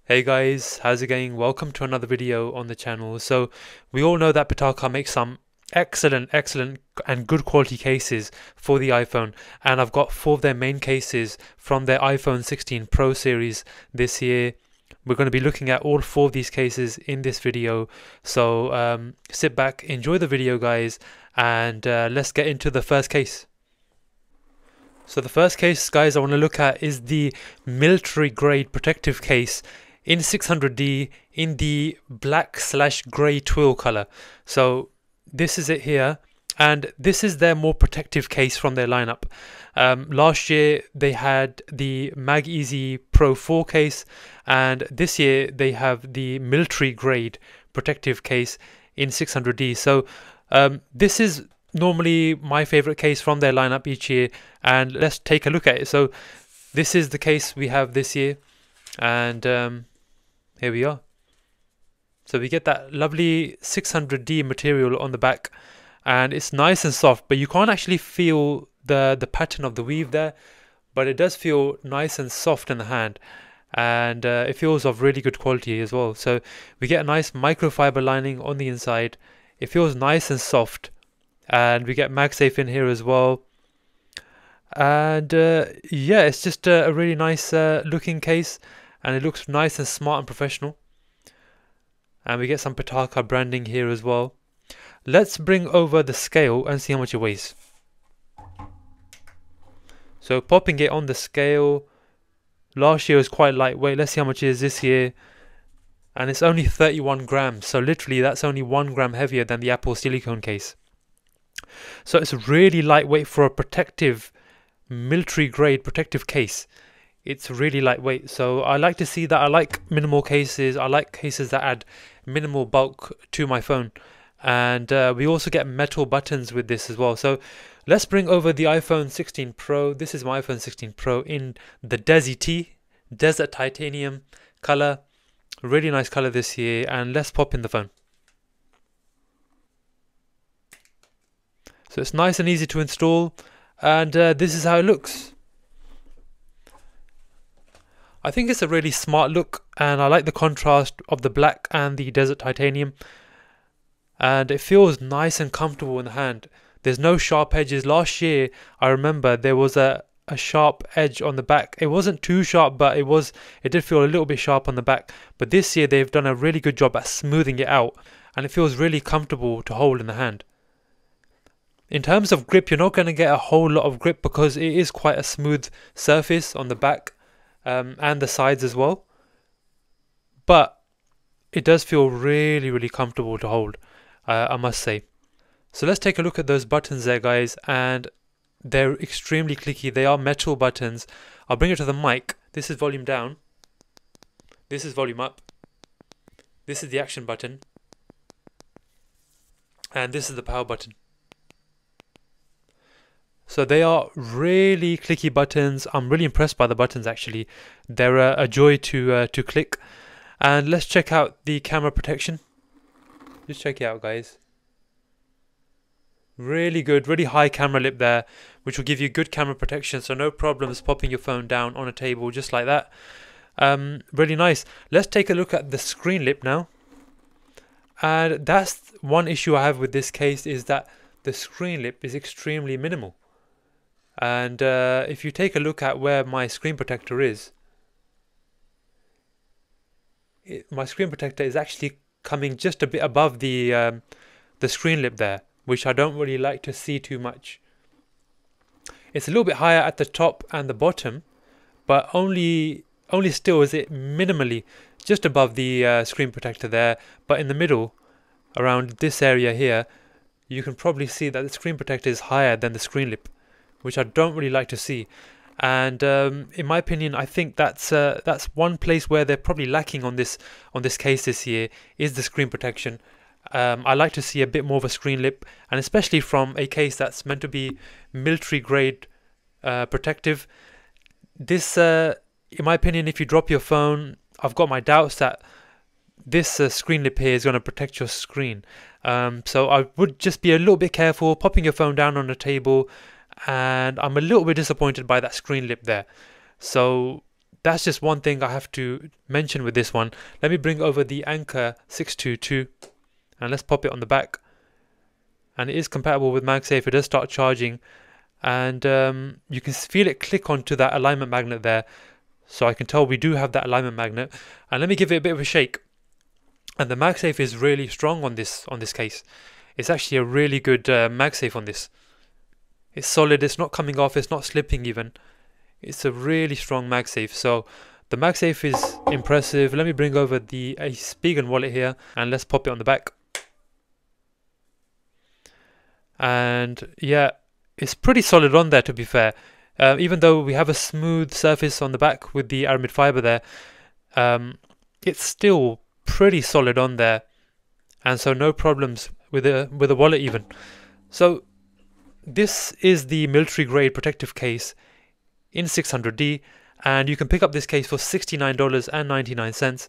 Hey guys, how's it going? Welcome to another video on the channel. So we all know that Pitaka makes some excellent and good quality cases for the iPhone, and I've got 4 of their main cases from their iPhone 16 Pro series this year. We're going to be looking at all 4 of these cases in this video, so sit back, enjoy the video guys, and let's get into the first case. So the first case guys I want to look at is the military grade protective case in 600D in the black/grey twill color. So this is it here, and this is their more protective case from their lineup. Last year they had the Mag Easy Pro 4 case, and this year they have the military grade protective case in 600D. So this is normally my favorite case from their lineup each year, and let's take a look at it. So this is the case we have this year, and here we are. So we get that lovely 600D material on the back, and it's nice and soft, but you can't actually feel the pattern of the weave there, but it does feel nice and soft in the hand, and it feels of really good quality as well. So we get a nice microfiber lining on the inside. It feels nice and soft, and we get MagSafe in here as well. And yeah, it's just a really nice looking case, and it looks nice and smart and professional. And we get some Pitaka branding here as well. Let's bring over the scale and see how much it weighs. So popping it on the scale, last year was quite lightweight. Let's see how much it is this year. And it's only 31 grams, so literally that's only 1 gram heavier than the Apple silicone case. So it's really lightweight for a protective, military grade protective case. It's really lightweight, so I like to see that. I like minimal cases. I like cases that add minimal bulk to my phone. And we also get metal buttons with this as well. So let's bring over the iPhone 16 Pro. This is my iPhone 16 Pro in the Desi T, Desert Titanium color. Really nice color this year. And let's pop in the phone. So it's nice and easy to install, and this is how it looks. I think it's a really smart look, and I like the contrast of the black and the desert titanium, and it feels nice and comfortable in the hand. There's no sharp edges. Last year I remember there was a sharp edge on the back. It wasn't too sharp, but it did feel a little bit sharp on the back. But this year they've done a really good job at smoothing it out, and it feels really comfortable to hold in the hand. In terms of grip, you're not going to get a whole lot of grip because it is quite a smooth surface on the back and the sides as well. But it does feel really comfortable to hold, I must say. So let's take a look at those buttons there, guys, and they're extremely clicky. They are metal buttons. I'll bring it to the mic. This is volume down. This is volume up. This is the action button. And this is the power button. So they are really clicky buttons. I'm really impressed by the buttons actually. They're a joy to click. And let's check out the camera protection. Just check it out, guys. Really good, really high camera lip there, which will give you good camera protection, so no problems popping your phone down on a table just like that. Really nice. Let's take a look at the screen lip now. And that's one issue I have with this case, is that the screen lip is extremely minimal. And if you take a look at where my screen protector is, my screen protector is actually coming just a bit above the screen lip there, which I don't really like to see too much. It's a little bit higher at the top and the bottom, but only still is it minimally just above the screen protector there. But in the middle, around this area here, you can probably see that the screen protector is higher than the screen lip, which I don't really like to see. And in my opinion, I think that's one place where they're probably lacking on this case this year, is the screen protection. I like to see a bit more of a screen lip, and especially from a case that's meant to be military grade protective. This, in my opinion, if you drop your phone, I've got my doubts that this screen lip here is going to protect your screen. So I would just be a little bit careful popping your phone down on the table, and I'm a little bit disappointed by that screen lip there. So that's just one thing I have to mention with this one. Let me bring over the Anker 622 and let's pop it on the back. And it is compatible with MagSafe. It does start charging, and you can feel it click onto that alignment magnet there. So I can tell we do have that alignment magnet. And let me give it a bit of a shake. And the MagSafe is really strong on this case. It's actually a really good MagSafe on this. It's solid, it's not coming off, it's not slipping even. It's a really strong MagSafe. So the MagSafe is impressive. Let me bring over the Spigen wallet here and let's pop it on the back. And yeah, it's pretty solid on there, to be fair. Even though we have a smooth surface on the back with the aramid fiber there, it's still pretty solid on there, and so no problems with the wallet even. So this is the military grade protective case in 600D, and you can pick up this case for $69.99.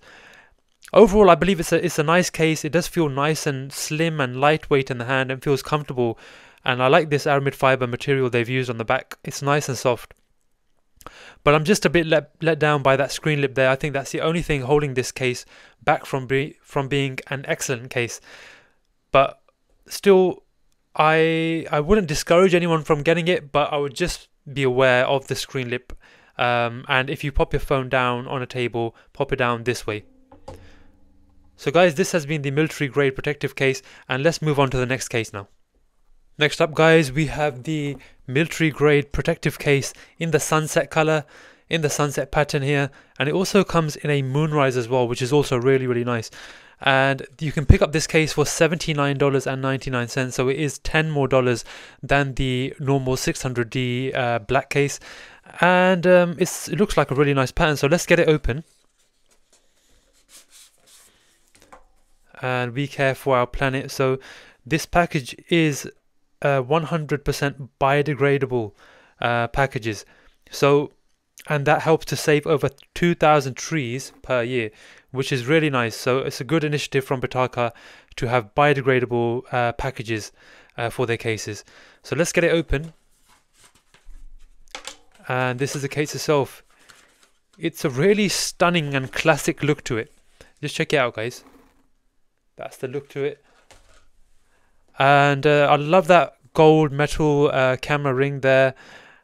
Overall, I believe it's a nice case. It does feel nice and slim and lightweight in the hand and feels comfortable. And I like this aramid fiber material they've used on the back. It's nice and soft. But I'm just a bit let down by that screen lip there. I think that's the only thing holding this case back from being an excellent case. But still, I wouldn't discourage anyone from getting it, but I would just be aware of the screen lip. And if you pop your phone down on a table, pop it down this way. So guys, this has been the military grade protective case, and let's move on to the next case now. Next up guys, we have the military grade protective case in the sunset color, in the sunset pattern here, and it also comes in a Moonrise as well, which is also really, really nice. And you can pick up this case for $79.99, so it is $10 more than the normal 600D black case. And it looks like a really nice pattern, so let's get it open. And we care for our planet. So this package is 100% biodegradable packages. So, and that helps to save over 2,000 trees per year, which is really nice. So it's a good initiative from Pitaka to have biodegradable packages for their cases. So let's get it open. And this is the case itself. It's a really stunning and classic look to it. Just check it out, guys. That's the look to it. And I love that gold metal camera ring there.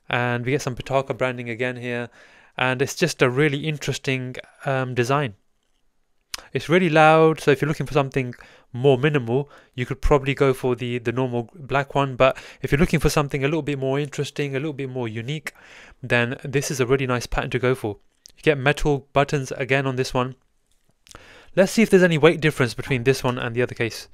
And we get some Pitaka branding again here. And it's just a really interesting design. It's really loud, so if you're looking for something more minimal, you could probably go for the normal black one. But if you're looking for something a little bit more interesting, a little bit more unique, then this is a really nice pattern to go for. You get metal buttons again on this one. Let's see if there's any weight difference between this one and the other case.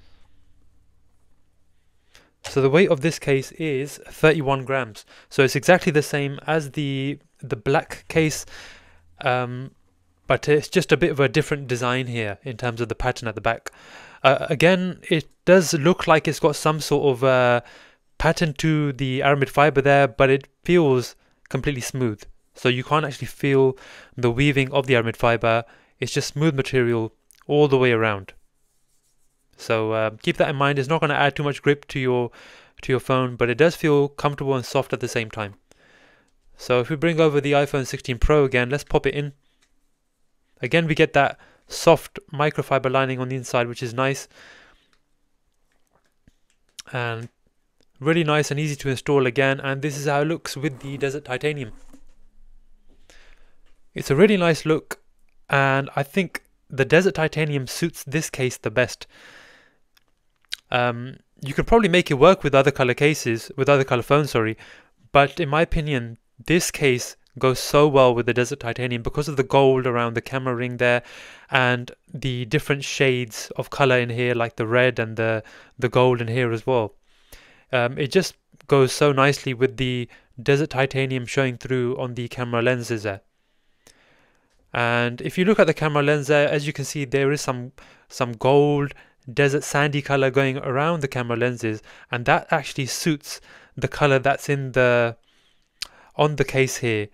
So the weight of this case is 31 grams. So it's exactly the same as the black case, but it's just a bit of a different design here in terms of the pattern at the back. Again, it does look like it's got some sort of pattern to the aramid fiber there, but it feels completely smooth. So you can't actually feel the weaving of the aramid fiber. It's just smooth material all the way around. So keep that in mind. It's not going to add too much grip to your phone, but it does feel comfortable and soft at the same time. So if we bring over the iPhone 16 Pro again, let's pop it in. Again, we get that soft microfiber lining on the inside, which is nice. And really nice and easy to install again. And this is how it looks with the Desert Titanium. It's a really nice look, and I think the Desert Titanium suits this case the best. You could probably make it work with other color cases, with other color phones, sorry. But in my opinion, this case goes so well with the Desert Titanium because of the gold around the camera ring there, and the different shades of color in here, like the red and the gold in here as well. It just goes so nicely with the Desert Titanium showing through on the camera lenses there. And if you look at the camera lens there, as you can see, there is some gold desert sandy color going around the camera lenses, and that actually suits the color that's in on the case here.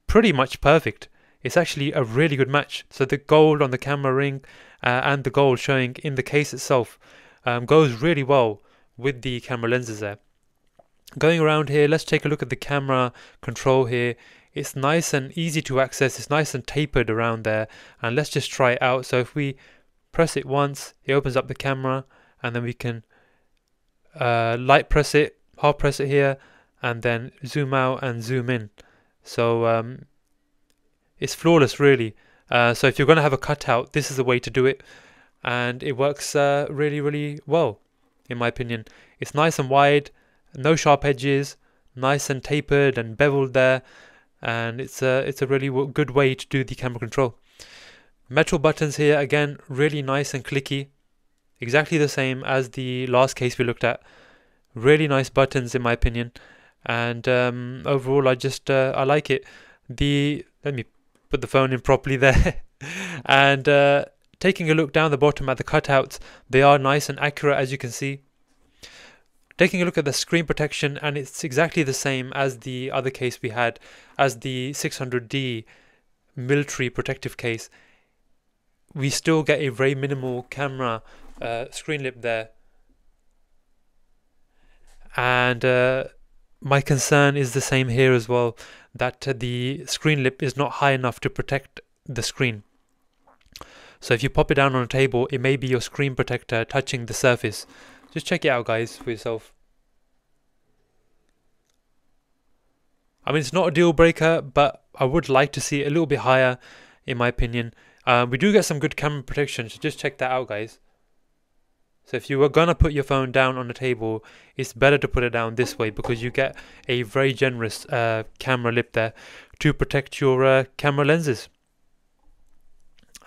Pretty much perfect. It's actually a really good match. So the gold on the camera ring and the gold showing in the case itself goes really well with the camera lenses there. Going around here, let's take a look at the camera control here. It's nice and easy to access. It's nice and tapered around there. And let's just try it out. So if we press it once, it opens up the camera, and then we can light press it, half press it here, and then zoom out and zoom in. So it's flawless, really. So if you're going to have a cutout, this is the way to do it, and it works really, really well, in my opinion. It's nice and wide, no sharp edges, nice and tapered and beveled there, and it's a really good way to do the camera control. Metal buttons here, again, really nice and clicky, exactly the same as the last case we looked at. Really nice buttons, in my opinion, and overall I like it. Let me put the phone in properly there. And taking a look down the bottom at the cutouts, they are nice and accurate, as you can see. Taking a look at the screen protection, and it's exactly the same as the other case we had, as the 600D military protective case. We still get a very minimal camera screen lip there. And my concern is the same here as well, that the screen lip is not high enough to protect the screen. So if you pop it down on a table, it may be your screen protector touching the surface. Just check it out, guys, for yourself. I mean, it's not a deal breaker, but I would like to see it a little bit higher, in my opinion. We do get some good camera protection, so just check that out, guys. So if you were going to put your phone down on the table, it's better to put it down this way, because you get a very generous camera lip there to protect your camera lenses.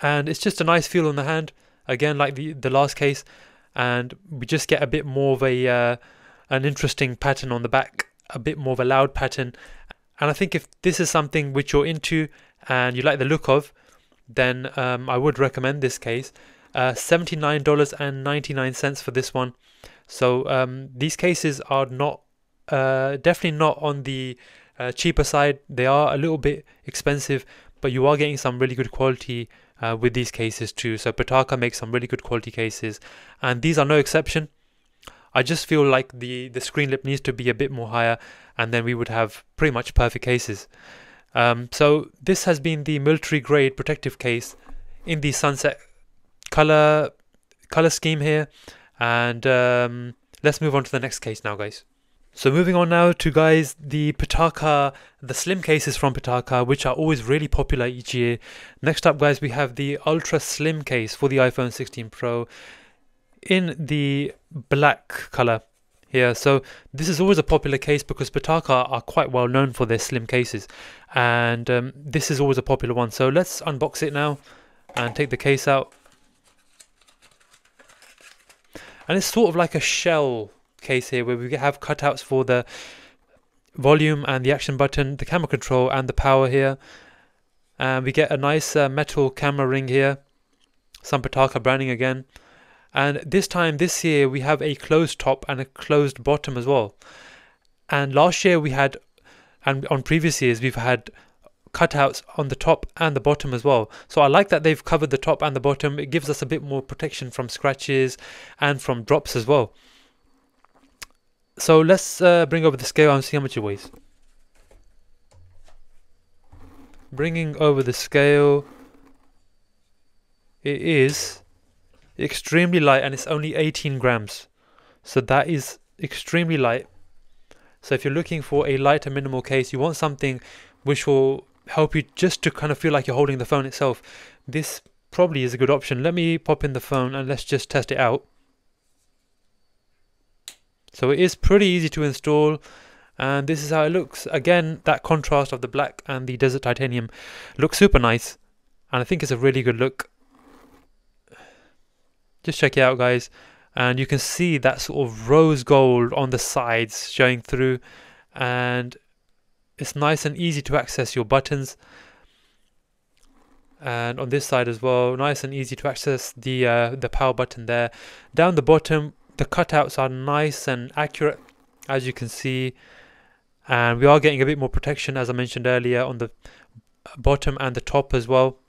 And it's just a nice feel on the hand, again, like the last case. And we just get a bit more of an interesting pattern on the back, a bit more of a loud pattern. And I think if this is something which you're into and you like the look of, then I would recommend this case. $79.99 for this one. So these cases are not definitely not on the cheaper side. They are a little bit expensive, but you are getting some really good quality with these cases too. So Pitaka makes some really good quality cases, and these are no exception. I just feel like the screen lip needs to be a bit more higher, and then we would have pretty much perfect cases. So this has been the military grade protective case in the sunset color scheme here, and let's move on to the next case now, guys. So moving on now to, guys, the Pitaka, the slim cases from Pitaka, which are always really popular each year. Next up, guys, we have the ultra slim case for the iPhone 16 Pro in the black color here. So this is always a popular case because Pitaka are quite well known for their slim cases, and this is always a popular one. So let's unbox it now and take the case out. And it's sort of like a shell case here, where we have cutouts for the volume and the action button, the camera control and the power here. And we get a nice metal camera ring here, some Pitaka branding again. And this year we have a closed top and a closed bottom as well. And last year we had, and on previous years we've had cutouts on the top and the bottom as well. So I like that they've covered the top and the bottom. It gives us a bit more protection from scratches and from drops as well. So let's bring over the scale and see how much it weighs. Bringing over the scale, it is extremely light, and it's only 18 grams. So that is extremely light. So if you're looking for a lighter minimal case, you want something which will help you just to kind of feel like you're holding the phone itself, this probably is a good option. Let me pop in the phone and let's just test it out. So it is pretty easy to install, and this is how it looks. Again, that contrast of the black and the desert titanium looks super nice, and I think it's a really good look. Just check it out, guys, and you can see that sort of rose gold on the sides showing through, and it's nice and easy to access your buttons. And on this side as well, nice and easy to access the power button there. Down the bottom, the cutouts are nice and accurate, as you can see, and we are getting a bit more protection, as I mentioned earlier, on the bottom and the top as well.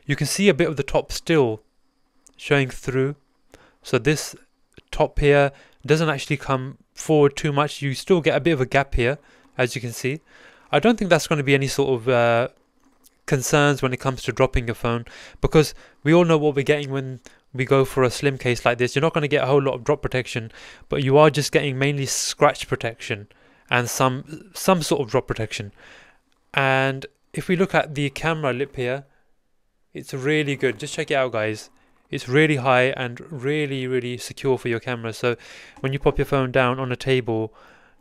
You can see a bit of the top still showing through, so this top here doesn't actually come forward too much. You still get a bit of a gap here, as you can see. I don't think that's going to be any sort of concerns when it comes to dropping your phone, because we all know what we're getting when we go for a slim case like this. You're not going to get a whole lot of drop protection, but you are just getting mainly scratch protection and some sort of drop protection. And if we look at the camera lip here, it's really good. Just check it out, guys. It's really high and really secure for your camera. So when you pop your phone down on a table,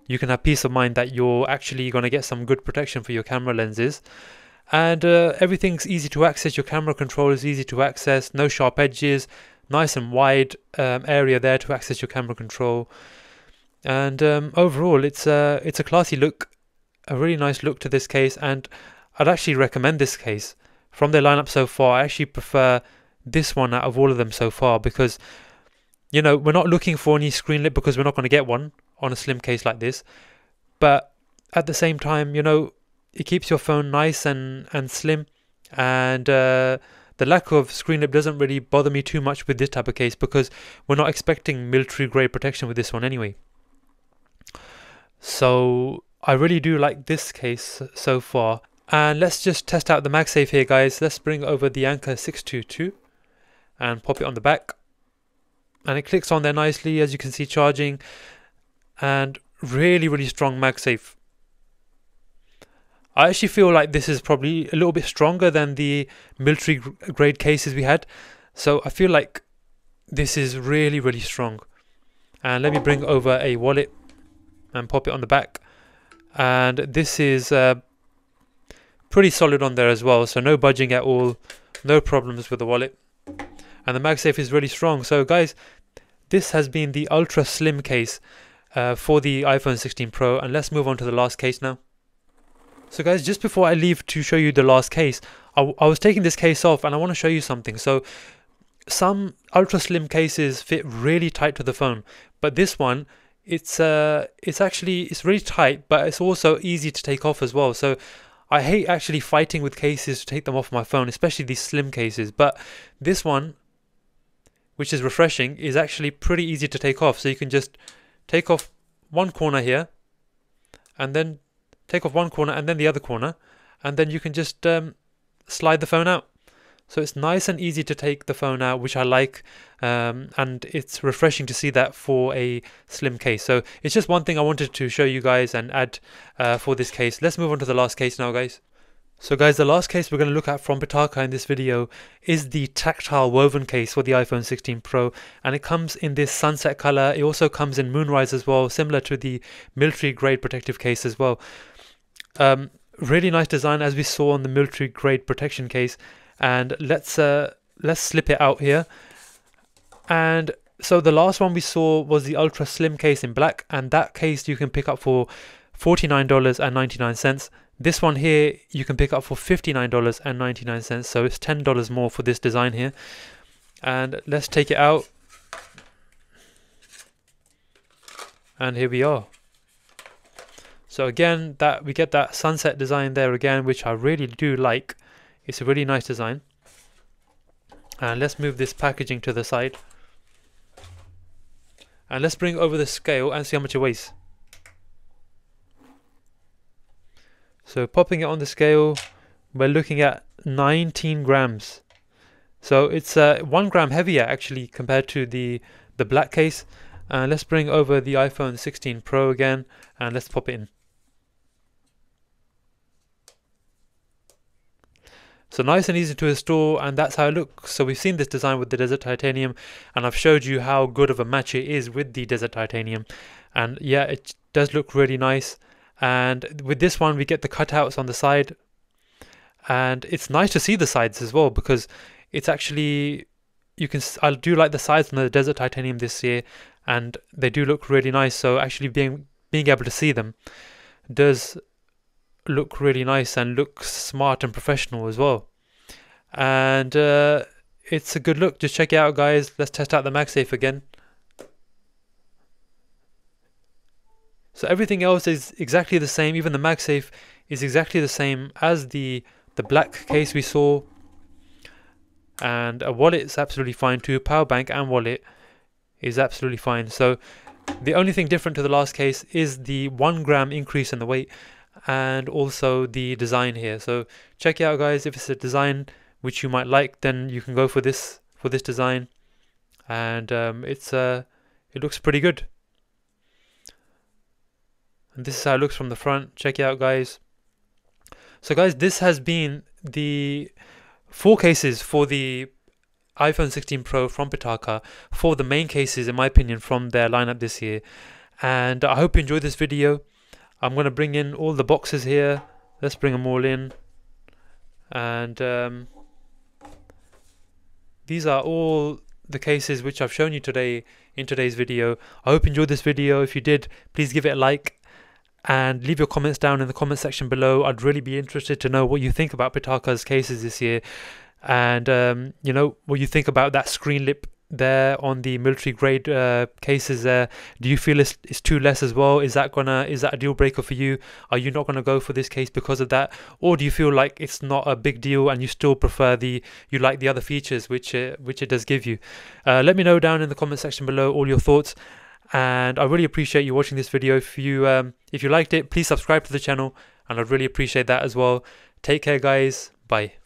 you can have peace of mind that you're actually going to get some good protection for your camera lenses. And everything's easy to access. Your camera control is easy to access. No sharp edges. Nice and wide area there to access your camera control. And overall, it's a classy look, a really nice look to this case. And I'd actually recommend this case. From their lineup so far, I actually prefer this one out of all of them so far, because, you know, we're not looking for any screen lip because we're not going to get one on a slim case like this. But at the same time, you know, it keeps your phone nice and slim, and the lack of screen lip doesn't really bother me too much with this type of case, because we're not expecting military grade protection with this one anyway. So I really do like this case so far. And let's just test out the MagSafe here, guys. Let's bring over the Anker 622 and pop it on the back, and it clicks on there nicely, as you can see, charging, and really strong MagSafe. I actually feel like this is probably a little bit stronger than the military grade cases we had, so I feel like this is really strong. And let me bring over a wallet and pop it on the back, and this is pretty solid on there as well, so no budging at all, no problems with the wallet, and the MagSafe is really strong. So guys, this has been the ultra slim case for the iPhone 16 Pro, and let's move on to the last case now. So guys, just before I leave to show you the last case, I was taking this case off and I want to show you something. So some ultra slim cases fit really tight to the phone, but this one, it's really tight, but it's also easy to take off as well. So I hate actually fighting with cases to take them off my phone, especially these slim cases, but this one, which is refreshing, is actually pretty easy to take off. So you can just take off one corner here, and then take off one corner and then the other corner, and then you can just slide the phone out. So it's nice and easy to take the phone out, which I like, and it's refreshing to see that for a slim case. So it's just one thing I wanted to show you guys and add for this case. Let's move on to the last case now, guys. So guys, the last case we're going to look at from Pitaka in this video is the Tactile woven case for the iPhone 16 Pro, and it comes in this sunset color. It also comes in Moonrise as well, similar to the military grade protective case as well. Really nice design, as we saw on the military grade protection case. And let's slip it out here. And so the last one we saw was the ultra slim case in black, and that case you can pick up for $49.99. This one here you can pick up for $59.99, so it's $10 more for this design here. And let's take it out, and here we are. So again, that we get that sunset design there again, which I really do like. It's a really nice design. And let's move this packaging to the side, and let's bring over the scale and see how much it weighs. So popping it on the scale, we're looking at 19 grams. So it's 1 gram heavier actually compared to the black case. And let's bring over the iPhone 16 Pro again, and let's pop it in. So nice and easy to install, and that's how it looks. So we've seen this design with the Desert Titanium, and I've showed you how good of a match it is with the Desert Titanium. And yeah, it does look really nice. And with this one, we get the cutouts on the side, and it's nice to see the sides as well, because it's actually, I do like the sides on the Desert Titanium this year, and they do look really nice. So actually being able to see them does look really nice and looks smart and professional as well. And it's a good look. Just check it out, guys. Let's test out the MagSafe again. So everything else is exactly the same. Even the MagSafe is exactly the same as the black case we saw. And a wallet is absolutely fine too. Power bank and wallet is absolutely fine. So the only thing different to the last case is the 1 gram increase in the weight. and also the design here. So check it out, guys. If it's a design which you might like, then you can go for this design, and it looks pretty good. And this is how it looks from the front. Check it out, guys. So guys, this has been the 4 cases for the iPhone 16 Pro from Pitaka, for the main cases in my opinion from their lineup this year. And I hope you enjoyed this video. I'm going to bring in all the boxes here. Let's bring them all in. And these are all the cases which I've shown you today in today's video. I hope you enjoyed this video. If you did, please give it a like and leave your comments down in the comment section below. I'd really be interested to know what you think about Pitaka's cases this year, and you know, what you think about that screen lip there on the military grade cases there. Do you feel it's too less as well? Is that a deal breaker for you? Are you not gonna go for this case because of that, or do you feel like it's not a big deal and you still prefer you like the other features which it does give you? Let me know down in the comment section below all your thoughts, and I really appreciate you watching this video. If you liked it, please subscribe to the channel, and I'd really appreciate that as well. Take care, guys. Bye.